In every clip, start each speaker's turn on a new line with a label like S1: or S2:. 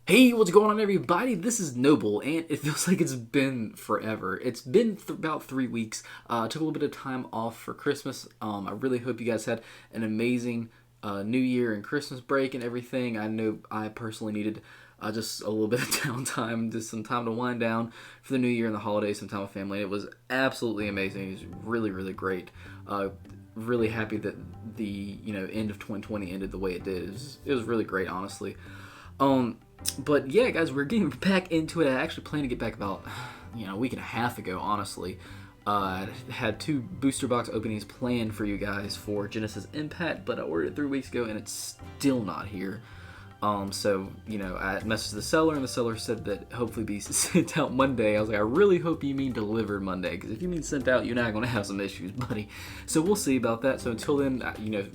S1: Hey, what's going on, everybody? This is Noble, and it feels like it's been forever. It's been about 3 weeks. Took a little bit of time off for Christmas. I really hope you guys had an amazing New Year and Christmas break and everything. I know I personally needed just a little bit of downtime, just some time to wind down for the New Year and the holidays, some time with family. It was absolutely amazing. It was really, really great. Really happy that the end of 2020 ended the way it did. It was really great, honestly. But yeah, guys, we're getting back into it. I actually planned to get back about, a week and a half ago, honestly. I had 2 booster box openings planned for you guys for Genesis Impact, but I ordered it 3 weeks ago and it's still not here. So, I messaged the seller, and the seller said that hopefully be sent out Monday. I was like, I really hope you mean delivered Monday, because if you mean sent out, you're not going to have some issues, buddy. So we'll see about that. So until then,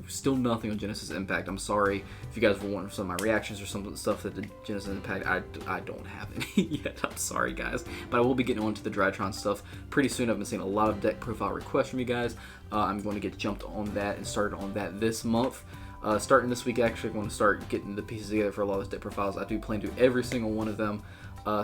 S1: still nothing on Genesis Impact. I'm sorry if you guys were wanting some of my reactions or some of the stuff that the Genesis Impact, I don't have any yet. I'm sorry, guys. But I will be getting on to the Drytron stuff pretty soon. I've been seeing a lot of deck profile requests from you guys. I'm going to get jumped on that and started on that this month. Starting this week, actually, I'm going to start getting the pieces together for a lot of those deck profiles. I do plan to do every single one of them.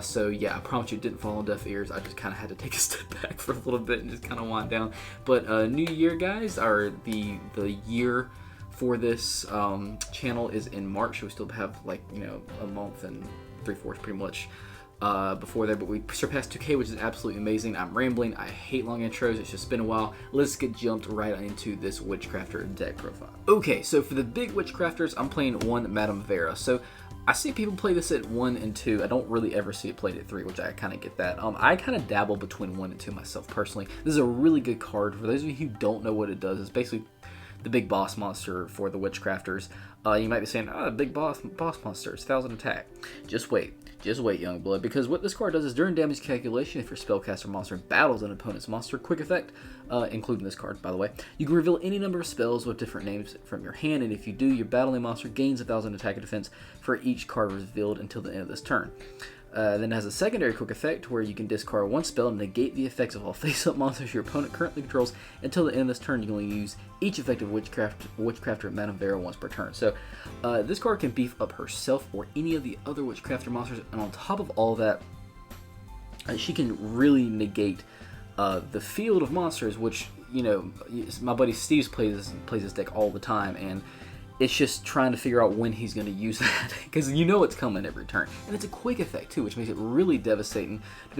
S1: So yeah, I promise you it didn't fall on deaf ears. I just kind of had to take a step back for a little bit and just kind of wind down. But New Year, guys, are the year for this channel is in March. So we still have a month and 3/4 pretty much before that, but we surpassed 2K, which is absolutely amazing. I'm rambling. I hate long intros. It's just been a while. Let's get jumped right into this Witchcrafter deck profile. Okay, so for the big Witchcrafters, I'm playing 1 Madame Vera. So I see people play this at 1 and 2. I don't really ever see it played at 3, which I kind of get that. I kind of dabble between 1 and 2 myself personally. This is a really good card. For those of you who don't know what it does, it's basically the big boss monster for the Witchcrafters. You might be saying, big boss monsters, 1,000 attack. Just wait, young blood, because what this card does is during damage calculation, if your spellcaster monster battles an opponent's monster, quick effect, including this card, by the way, you can reveal any number of spells with different names from your hand, and if you do, your battling monster gains 1,000 attack and defense for each card revealed until the end of this turn. Then it has a secondary quick effect where you can discard 1 spell and negate the effects of all face-up monsters your opponent currently controls until the end of this turn. You can only use each effective Witchcrafter at Madame Vera once per turn. So this card can beef up herself or any of the other Witchcrafter monsters, and on top of all that, she can really negate the field of monsters, which my buddy Steve plays this deck all the time, and it's just trying to figure out when he's going to use that, because it's coming every turn. And it's a quick effect too, which makes it really devastating to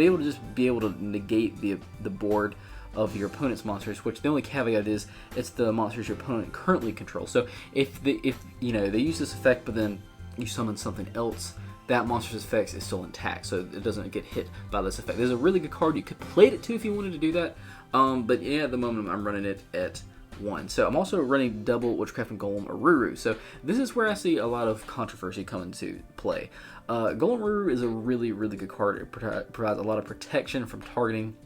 S1: be able to negate the board of your opponent's monsters, which the only caveat is it's the monsters your opponent currently controls. So if they use this effect but then you summon something else, that monster's effects is still intact, so it doesn't get hit by this effect. There's a really good card. You could play it at 2 if you wanted to do that, but yeah, at the moment I'm running it at 1. So I'm also running double Witchcraft and Golem Aruru. So this is where I see a lot of controversy come into play. Golem Aruru is a really, really good card. It provides a lot of protection from targeting.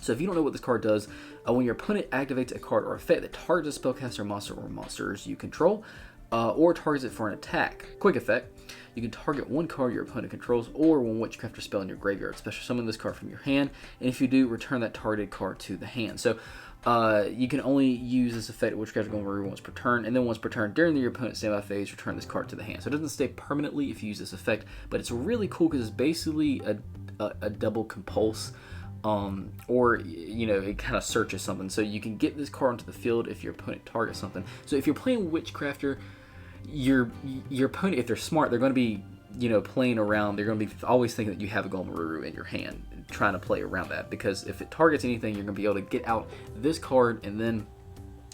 S1: So if you don't know what this card does, when your opponent activates a card or effect that targets a spellcaster monster or monsters you control, or targets it for an attack, quick effect, you can target 1 card your opponent controls or 1 Witchcrafter spell in your graveyard. Special summon this card from your hand, and if you do, return that targeted card to the hand. So you can only use this effect Witchcraft Golem Aruru once per turn, and then once per turn during your opponent's standby phase, return this card to the hand. So it doesn't stay permanently if you use this effect, but it's really cool because it's basically a double compulse, or it kind of searches something. So you can get this card onto the field if your opponent targets something. So if you're playing Witchcrafter, your opponent, if they're smart, they're going to be playing around. They're going to be always thinking that you have a Golem Aruru in your hand, trying to play around that, because if it targets anything, you're going to be able to get out this card, and then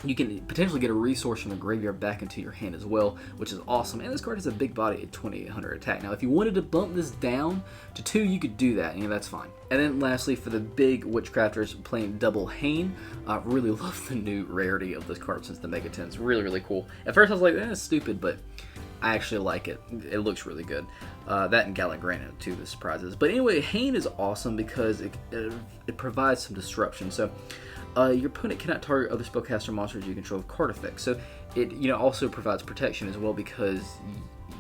S1: you can potentially get a resource from the graveyard back into your hand as well, which is awesome. And this card has a big body at 2,800 attack. Now, if you wanted to bump this down to 2, you could do that, that's fine. And then lastly, for the big Witchcrafters playing double Hane, I really love the new rarity of this card since the Mega 10. It's really, really cool. At first I was like, that's stupid, but I actually like it. It looks really good. That and Gallant Granite, too, the surprises. But anyway, Hane is awesome because it provides some disruption. So your opponent cannot target other spellcaster monsters you control with card effects. So it also provides protection as well, because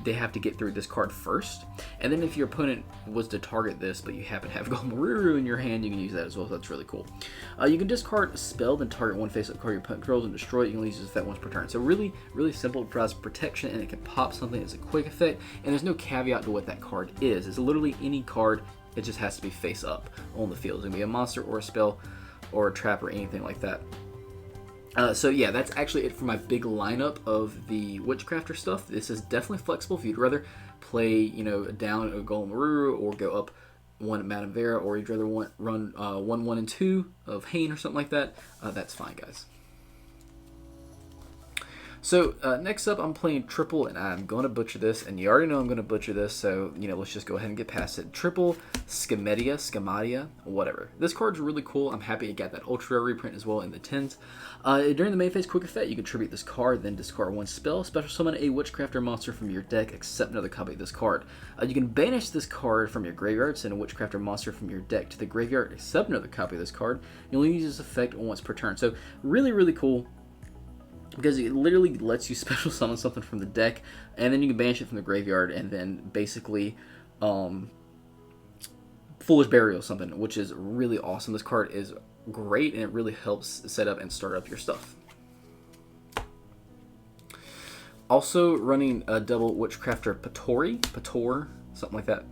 S1: they have to get through this card first. And then if your opponent was to target this, but you happen to have Golem Ruru in your hand, you can use that as well. So that's really cool. You can discard a spell, then target one face-up card your opponent controls and destroy it. You can only use this effect once per turn. So really, really simple. It provides protection, and it can pop something as a quick effect. And there's no caveat to what that card is. It's literally any card. It just has to be face up on the field. It's going to be a monster or a spell or a trap or anything like that. So yeah, that's actually it for my big lineup of the Witchcrafter stuff. This is definitely flexible. If you'd rather play, down a Golem Ruru or go up one Madame Vera, or you'd rather run 1, 1, and 2 of Hain or something like that, that's fine, guys. So next up, I'm playing triple, and I'm going to butcher this, and you already know I'm going to butcher this, so let's just go ahead and get past it. Triple Schemadia, whatever. This card's really cool. I'm happy it got that ultra rare reprint as well in the 10s. During the main phase quick effect, you can tribute this card, then discard one spell, special summon a Witchcrafter monster from your deck, except another copy of this card. You can banish this card from your graveyard, send a Witchcrafter monster from your deck to the graveyard, except another copy of this card. You only use this effect once per turn. So really, really cool, because it literally lets you special summon something from the deck, and then you can banish it from the graveyard, and then basically Foolish Burial something, which is really awesome. This card is great, and it really helps set up and start up your stuff. Also running a double Witchcrafter Pator, something like that.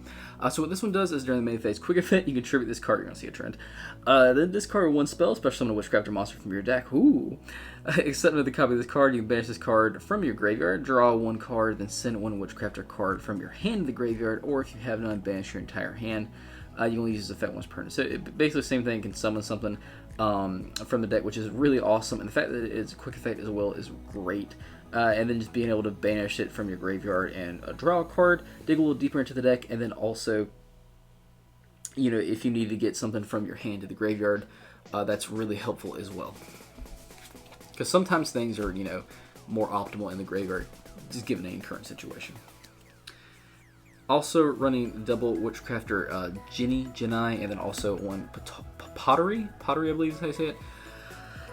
S1: So what this one does is during the main phase quick effect, you can tribute this card. You're going to see a trend. Then discard one spell, special summon a Witchcrafter monster from your deck. Ooh. Except with the copy of this card, you can banish this card from your graveyard, draw one card, then send one Witchcrafter card from your hand to the graveyard, or if you have none, banish your entire hand. You only use this effect once per turn. So basically the same thing, can summon something from the deck, which is really awesome. And the fact that it's a quick effect as well is great. And then just being able to banish it from your graveyard and draw a card, dig a little deeper into the deck, and then also, if you need to get something from your hand to the graveyard, that's really helpful as well. Because sometimes things are, more optimal in the graveyard, just given any current situation. Also running double Witchcrafter Jenny, and then also one Pottery, I believe is how you say it.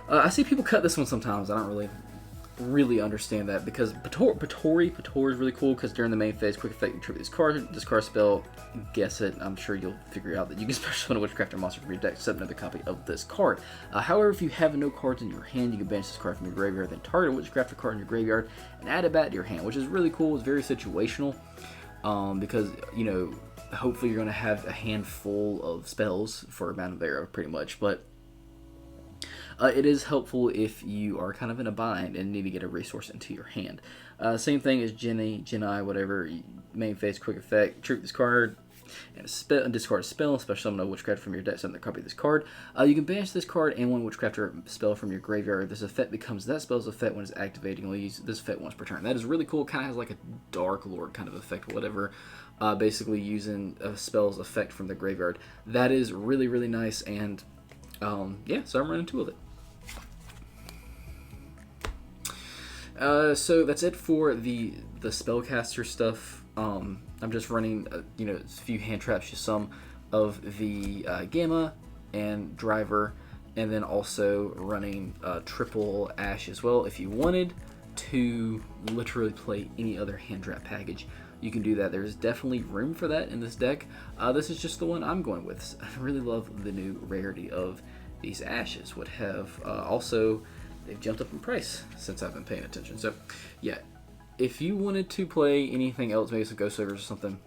S1: I see people cut this one sometimes. I don't really understand that, because Pator is really cool, because during the main phase quick effect, you tribute this card, discard spell, guess it, I'm sure you'll figure out that you can special summon a Witchcrafter monster from your deck, except another copy of this card. However, if you have no cards in your hand, you can banish this card from your graveyard, then target a Witchcrafter card in your graveyard and add it back to your hand, which is really cool. It's very situational, because hopefully you're going to have a handful of spells for Madame Vera pretty much, but it is helpful if you are kind of in a bind and need to get a resource into your hand. Same thing as Jenny, whatever. Main phase quick effect. Tribute this card and discard a spell. Special summon a Witchcrafter from your deck. Send a copy of this card. You can banish this card and one Witchcrafter spell from your graveyard. This effect becomes that spell's effect when it's activated. You'll use this effect once per turn. That is really cool. Kind of has like a Dark Lord kind of effect, whatever. Basically using a spell's effect from the graveyard. That is really, really nice. And yeah, so I'm running 2 of it. So that's it for the spellcaster stuff. I'm just running a few hand traps, just some of the Gamma and Driver, and then also running triple Ash as well. If you wanted to literally play any other hand trap package, you can do that. There's definitely room for that in this deck. This is just the one I'm going with. I really love the new rarity of these Ashes. Would have also, they've jumped up in price since I've been paying attention. So yeah, if you wanted to play anything else, maybe some Ghost Savers or something,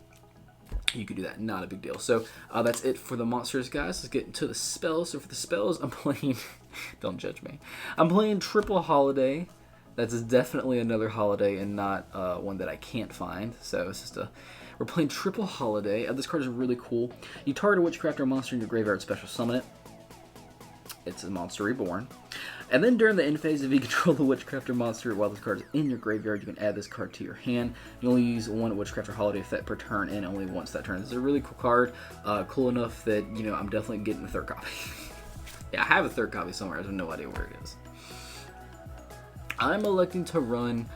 S1: you could do that. Not a big deal. So that's it for the monsters, guys. Let's get into the spells. So for the spells, I'm playing, don't judge me, I'm playing Triple Holiday. That's definitely another holiday and not one that I can't find. So it's just we're playing Triple Holiday. This card is really cool. You target a Witchcrafter monster in your graveyard, special summon it. It's a monster reborn. And then during the end phase, if you control the Witchcrafter monster while this card is in your graveyard, you can add this card to your hand. You only use one Witchcrafter Holiday effect per turn, and only once that turn. This is a really cool card. Cool enough that, I'm definitely getting a 3rd copy. Yeah, I have a 3rd copy somewhere. I have no idea where it is. I'm electing to run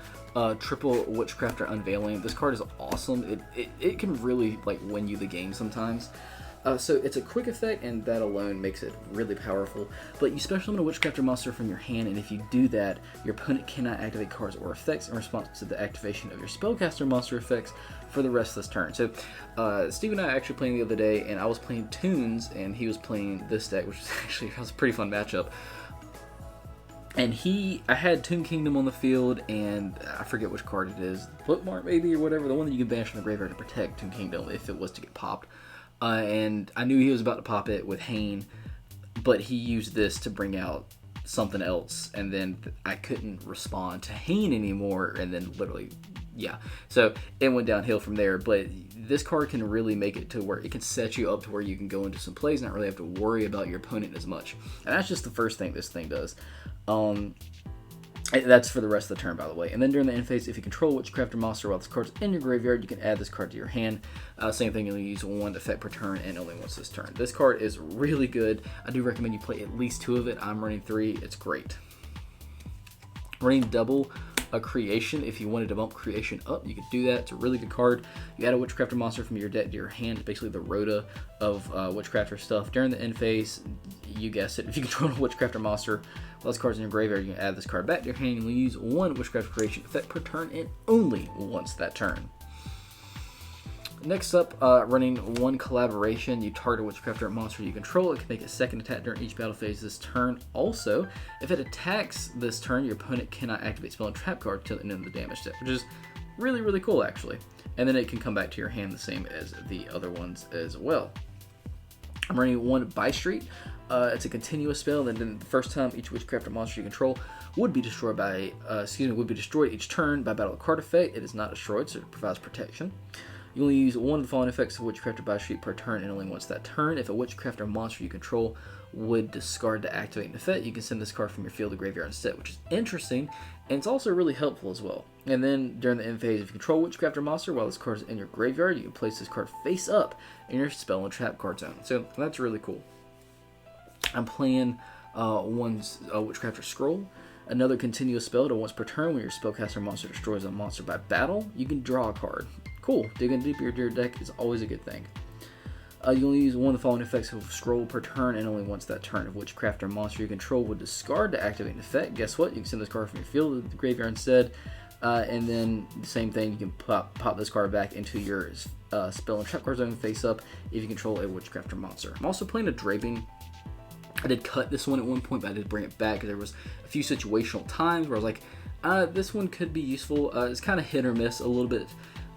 S1: triple Witchcrafter Unveiling. This card is awesome. It can really win you the game sometimes. So it's a quick effect, and that alone makes it really powerful. But you special summon a Witchcrafter monster from your hand, and if you do that, your opponent cannot activate cards or effects in response to the activation of your spellcaster monster effects for the rest of this turn. So Steve and I actually playing the other day, and I was playing Toons, and he was playing this deck, which was a pretty fun matchup. And I had Toon Kingdom on the field, and I forget which card it is, Bookmark maybe, or whatever, the one that you can banish from the graveyard to protect Toon Kingdom if it was to get popped. And I knew he was about to pop it with Hane, but he used this to bring out something else, and then I couldn't respond to Hane anymore, and then literally, yeah. So it went downhill from there, but this card can really make it to where it can set you up to where you can go into some plays and not really have to worry about your opponent as much. And that's just the first thing this thing does. That's for the rest of the turn, by the way. And then during the end phase, if you control Witchcrafter monster while this card's in your graveyard, you can add this card to your hand. Same thing, you'll use one effect per turn and only once this turn. This card is really good. I do recommend you play at least 2 of it. I'm running 3. It's great. Running double a creation. If you wanted to bump creation up, you could do that. It's a really good card. You add a Witchcrafter monster from your deck to your hand. It's basically the Rhoda of Witchcrafter stuff. During the end phase, you guessed it, if you control a Witchcrafter monster while this card's in your graveyard, you can add this card back to your hand. You'll use one Witchcraft creation effect per turn and only once that turn. Next up, running one collaboration. You target a Witchcrafter monster you control. It can make a second attack during each battle phase this turn. Also, if it attacks this turn, your opponent cannot activate spell and trap card until the end of the damage step, which is really, really cool, actually. And then it can come back to your hand the same as the other ones as well. I'm running one By Street. It's a continuous spell, and then the first time each Witchcrafter monster you control would be destroyed each turn by battle card effect. It is not destroyed, so it provides protection. You only use one of the following effects of Witchcrafter By Street per turn, and only once that turn. If a Witchcrafter monster you control would discard to activate an effect, you can send this card from your field to graveyard instead, which is interesting, and it's also really helpful as well. And then during the end phase, if you control Witchcrafter monster while this card is in your graveyard, you can place this card face up in your spell and trap card zone. So that's really cool. I'm playing one Witchcrafter Scroll, another continuous spell to once per turn. When your spellcaster monster destroys a monster by battle, you can draw a card. Cool. Digging deeper into your deck is always a good thing. You only use one of the following effects of Scroll per turn, and only once that turn. If Witchcrafter monster you control would discard to activate an effect, guess what? You can send this card from your field to the graveyard instead. And then the same thing, you can pop this card back into your spell and trap card zone face up if you control a Witchcrafter monster. I'm also playing a Draping. I did cut this one at one point, but I did bring it back because there was a few situational times where I was like, this one could be useful. It's kind of hit or miss a little bit.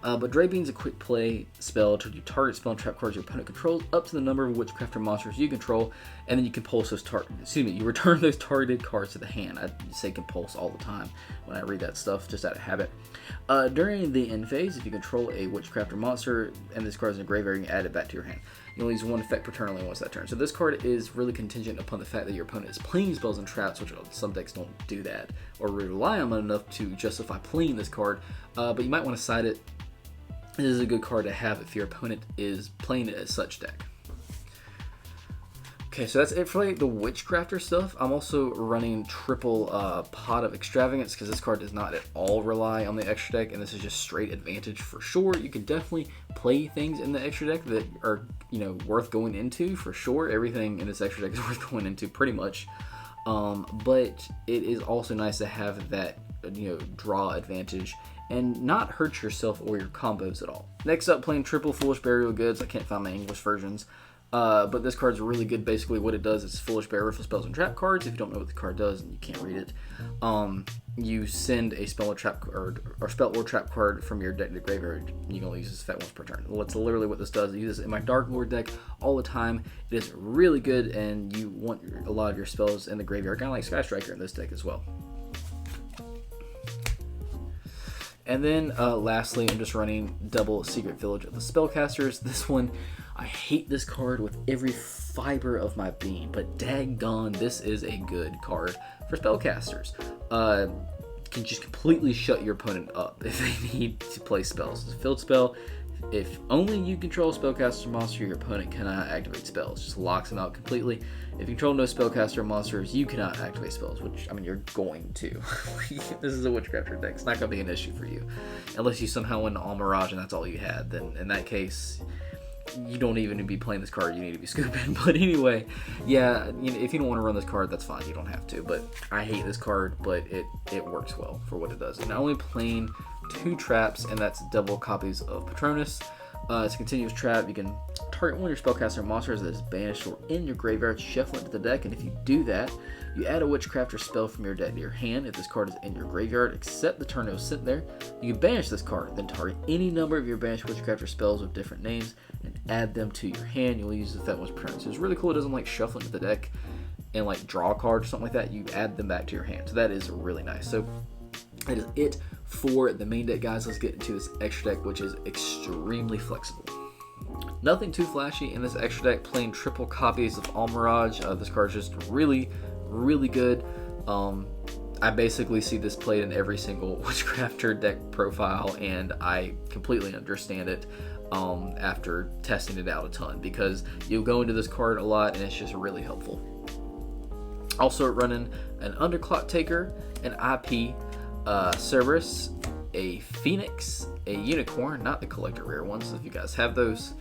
S1: But Draping is a quick play spell to target spell and trap cards your opponent controls up to the number of Witchcrafter monsters you control, and then you compulse those you return those targeted cards to the hand. I say compulse all the time when I read that stuff, just out of habit. During the end phase, if you control a Witchcrafter monster and this card is in the graveyard, you can add it back to your hand. You only use one effect per turn only once that turn. So this card is really contingent upon the fact that your opponent is playing spells and traps, which some decks don't do that or rely on them enough to justify playing this card. But you might want to side it. This is a good card to have if your opponent is playing it as such deck. Okay, so that's it for like the Witchcrafter stuff. I'm also running triple Pot of Extravagance because this card does not at all rely on the extra deck, and this is just straight advantage for sure. You can definitely play things in the extra deck that are, worth going into for sure. Everything in this extra deck is worth going into pretty much. But it is also nice to have that, draw advantage and not hurt yourself or your combos at all. Next up, playing triple Foolish Burial Goods. I can't find my English versions. But this card's really good. Basically, what it does is Foolish Burial for spells and trap cards. If you don't know what the card does and you can't read it, you send a spell or trap card or spell or trap card from your deck to the graveyard. You can only use this effect once per turn. Well, that's literally what this does. I use this in my Dark Lord deck all the time. It is really good, and you want a lot of your spells in the graveyard, kind of like Sky Striker in this deck as well. And then lastly, I'm just running double Secret Village of the Spellcasters. This one, I hate this card with every fiber of my being, but daggone, this is a good card for Spellcasters. Can just completely shut your opponent up if they need to play spells. It's a field spell. If only you control a spellcaster monster, your opponent cannot activate spells. Just locks them out completely. If you control no spellcaster monsters, you cannot activate spells, which, you're going to. This is a Witchcrafter deck. It's not going to be an issue for you. Unless you somehow win all Mirage and that's all you had. Then, in that case, you don't even need to be playing this card, you need to be scooping. But anyway, yeah, if you don't want to run this card, that's fine, you don't have to. But I hate this card, but it works well for what it does. And only playing 2 traps, and that's double copies of Patronus. It's a continuous trap. You can target one of your spellcaster monsters that is banished or in your graveyard, shuffle it to the deck, and if you do that, you add a Witchcrafter spell from your deck to your hand. If this card is in your graveyard, except the turn it was sent there, you can banish this card, then target any number of your banished Witchcrafter spells with different names and add them to your hand. You'll use the one's Patronus. So it's really cool. It doesn't like shuffle into the deck and like draw a card or something like that. You add them back to your hand. So that is really nice. So that is it for the main deck, guys. Let's get into this extra deck, which is extremely flexible. Nothing too flashy in this extra deck. Playing triple copies of Almirage. This card is just really, really good. I basically see this played in every single Witchcrafter deck profile, and I completely understand it after testing it out a ton, because you'll go into this card a lot and it's just really helpful. Also running an Underclock Taker, an IP, Cerberus, a Phoenix, a Unicorn, not the collector rare ones. If you guys have those,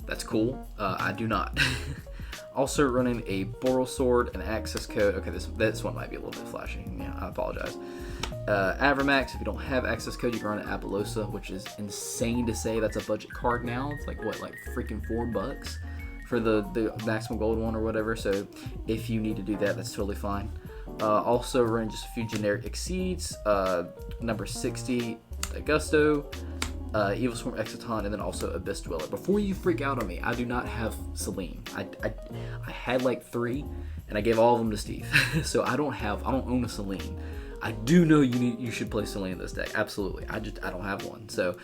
S1: that's cool. I do not. Also running a Boral Sword, an access code. Okay, this one might be a little bit flashy. Yeah, I apologize. Avramax, if you don't have access code, you can run an Apollosa, which is insane to say. That's a budget card now. It's like, what, like freaking $4 for the maximum gold one or whatever. So if you need to do that, that's totally fine. Also running just a few generic Exceeds, number 60, Augusto, Evil Swarm Exciton, and then also Abyss Dweller. Before you freak out on me, I do not have Selene. I had like 3, and I gave all of them to Steve. So I don't own a Selene. I do know you should play Selene in this deck. Absolutely. I don't have one. So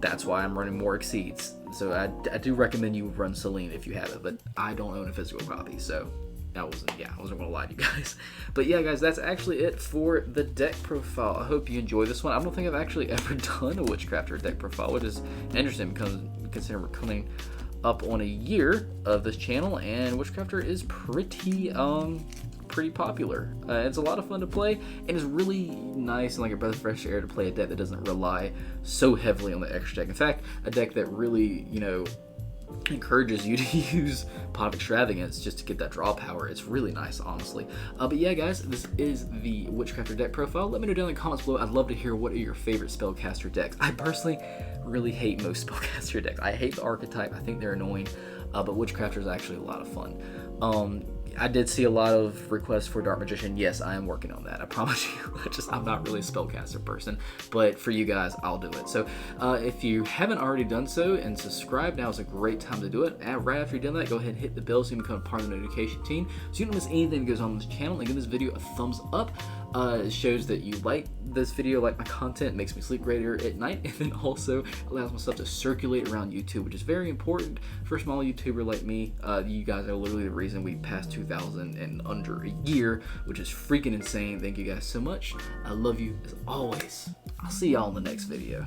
S1: that's why I'm running more Exceeds. So I do recommend you run Selene if you have it, but I don't own a physical copy. So I wasn't gonna lie to you guys. But yeah, guys, that's actually it for the deck profile. I hope you enjoy this one. I don't think I've actually ever done a Witchcrafter deck profile, which is interesting because considering we're coming up on a year of this channel, and Witchcrafter is pretty popular. It's a lot of fun to play, and it's really nice and like a breath of fresh air to play a deck that doesn't rely so heavily on the extra deck. In fact, a deck that really, encourages you to use Pot of Extravagance just to get that draw power. It's really nice, honestly. But yeah, guys, this is the Witchcrafter deck profile. Let me know down in the comments below. I'd love to hear what are your favorite spellcaster decks. I personally really hate most spellcaster decks. I hate the archetype. I think they're annoying. But Witchcrafter is actually a lot of fun. I did see a lot of requests for Dark Magician. Yes, I am working on that. I promise you. I'm not really a spellcaster person, but for you guys, I'll do it. So if you haven't already done so and subscribe, now is a great time to do it. And right after you've done that, go ahead and hit the bell so you can become part of the notification team, so you don't miss anything that goes on this channel. And give this video a thumbs up. It shows that you like this video, like my content, makes me sleep greater at night, and then also allows my stuff to circulate around YouTube, which is very important for a small YouTuber like me. You guys are literally the reason we passed 2,000 in under a year, which is freaking insane. Thank you guys so much. I love you as always. I'll see y'all in the next video.